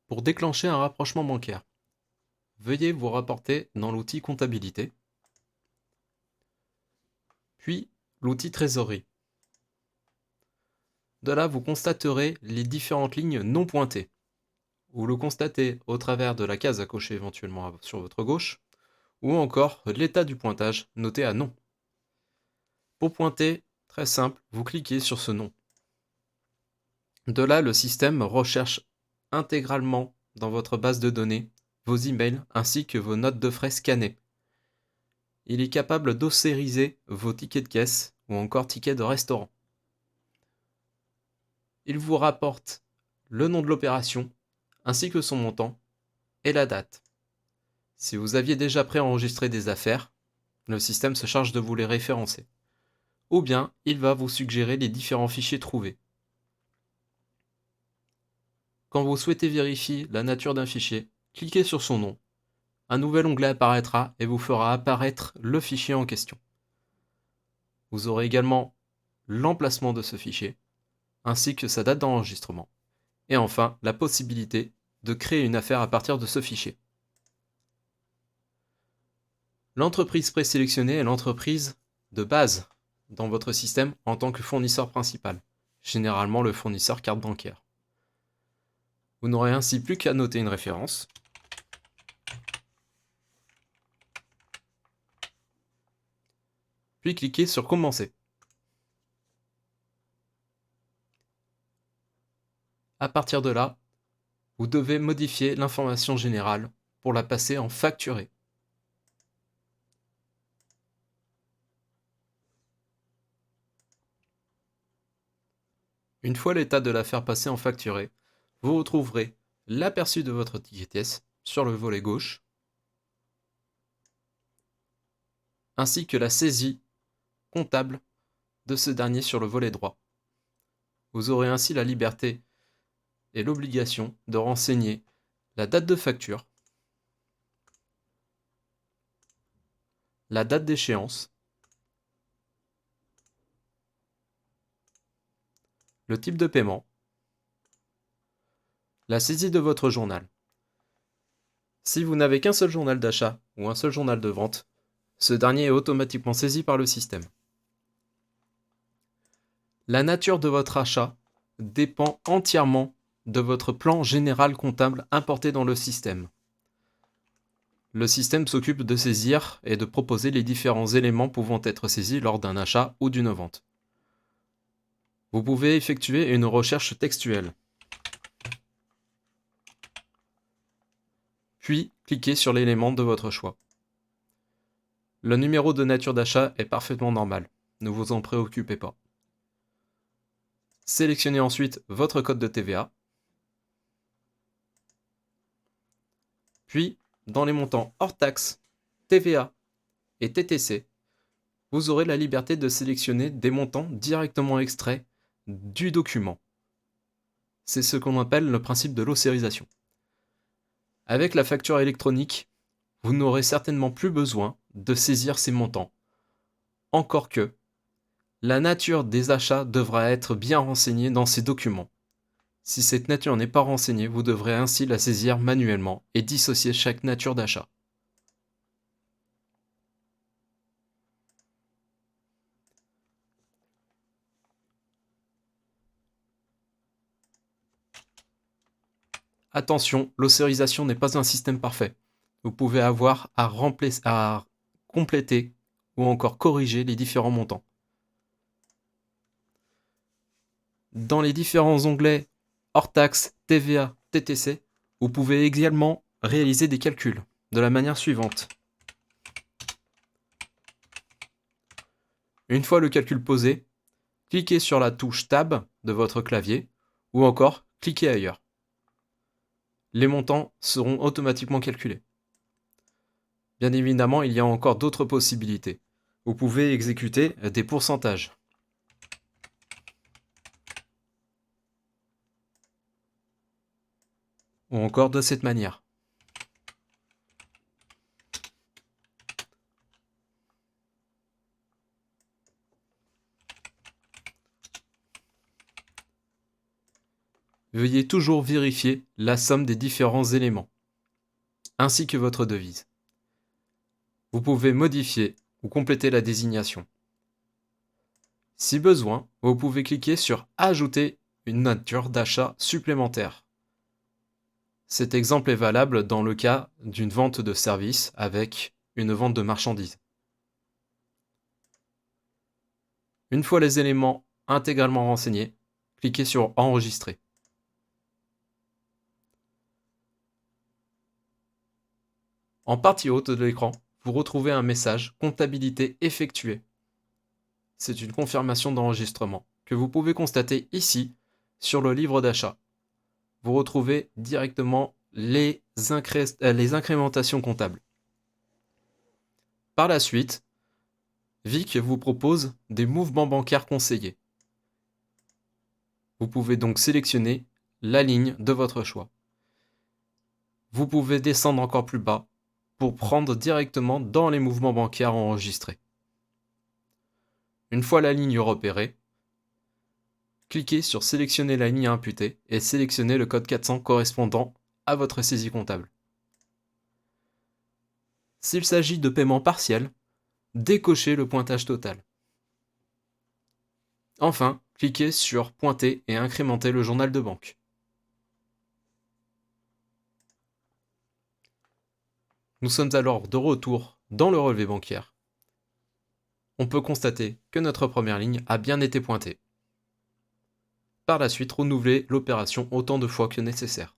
Pour déclencher un rapprochement bancaire, veuillez vous rapporter dans l'outil Comptabilité, puis l'outil Trésorerie. De là, vous constaterez les différentes lignes non pointées. Vous le constatez au travers de la case à cocher éventuellement sur votre gauche, ou encore l'état du pointage noté à non. Pour pointer, très simple, vous cliquez sur ce nom. De là, le système recherche intégralement dans votre base de données vos emails ainsi que vos notes de frais scannées. Il est capable d'osériser vos tickets de caisse ou encore tickets de restaurant. Il vous rapporte le nom de l'opération ainsi que son montant et la date. Si vous aviez déjà préenregistré des affaires, le système se charge de vous les référencer. Ou bien, il va vous suggérer les différents fichiers trouvés. Quand vous souhaitez vérifier la nature d'un fichier, cliquez sur son nom. Un nouvel onglet apparaîtra et vous fera apparaître le fichier en question. Vous aurez également l'emplacement de ce fichier, ainsi que sa date d'enregistrement. Et enfin, la possibilité de créer une affaire à partir de ce fichier. L'entreprise présélectionnée est l'entreprise de base dans votre système en tant que fournisseur principal, généralement le fournisseur carte bancaire. Vous n'aurez ainsi plus qu'à noter une référence, puis cliquez sur Commencer. À partir de là, vous devez modifier l'information générale pour la passer en facturé. Une fois l'état de l'affaire passé en facturé, vous retrouverez l'aperçu de votre ticket caisse sur le volet gauche, ainsi que la saisie comptable de ce dernier sur le volet droit. Vous aurez ainsi la liberté et l'obligation de renseigner la date de facture, la date d'échéance, le type de paiement, la saisie de votre journal. Si vous n'avez qu'un seul journal d'achat ou un seul journal de vente, ce dernier est automatiquement saisi par le système. La nature de votre achat dépend entièrement de votre plan général comptable importé dans le système. Le système s'occupe de saisir et de proposer les différents éléments pouvant être saisis lors d'un achat ou d'une vente. Vous pouvez effectuer une recherche textuelle. Puis, cliquez sur l'élément de votre choix. Le numéro de nature d'achat est parfaitement normal, ne vous en préoccupez pas. Sélectionnez ensuite votre code de TVA. Puis, dans les montants hors taxes, TVA et TTC, vous aurez la liberté de sélectionner des montants directement extraits du document. C'est ce qu'on appelle le principe de l'ossérisation. Avec la facture électronique, vous n'aurez certainement plus besoin de saisir ces montants. Encore que, la nature des achats devra être bien renseignée dans ces documents. Si cette nature n'est pas renseignée, vous devrez ainsi la saisir manuellement et dissocier chaque nature d'achat. Attention, l'ossérisation n'est pas un système parfait. Vous pouvez avoir à compléter ou encore corriger les différents montants. Dans les différents onglets hors taxes, TVA, TTC, vous pouvez également réaliser des calculs de la manière suivante. Une fois le calcul posé, cliquez sur la touche Tab de votre clavier ou encore cliquez ailleurs. Les montants seront automatiquement calculés. Bien évidemment, il y a encore d'autres possibilités. Vous pouvez exécuter des pourcentages. Ou encore de cette manière. veuillez toujours vérifier la somme des différents éléments, ainsi que votre devise. Vous pouvez modifier ou compléter la désignation. Si besoin, vous pouvez cliquer sur « Ajouter une nature d'achat supplémentaire ». Cet exemple est valable dans le cas d'une vente de service avec une vente de marchandises. Une fois les éléments intégralement renseignés, cliquez sur « Enregistrer ». En partie haute de l'écran, vous retrouvez un message « Comptabilité effectuée ». C'est une confirmation d'enregistrement que vous pouvez constater ici sur le livre d'achat. Vous retrouvez directement les incrémentations comptables. Par la suite, VIC vous propose des mouvements bancaires conseillés. Vous pouvez donc sélectionner la ligne de votre choix. Vous pouvez descendre encore plus bas pour prendre directement dans les mouvements bancaires enregistrés. Une fois la ligne repérée, cliquez sur sélectionner la ligne à imputer et sélectionnez le code 400 correspondant à votre saisie comptable. S'il s'agit de paiement partiel, décochez le pointage total. Enfin, cliquez sur pointer et incrémenter le journal de banque. Nous sommes alors de retour dans le relevé bancaire. On peut constater que notre première ligne a bien été pointée. Par la suite, renouvelez l'opération autant de fois que nécessaire.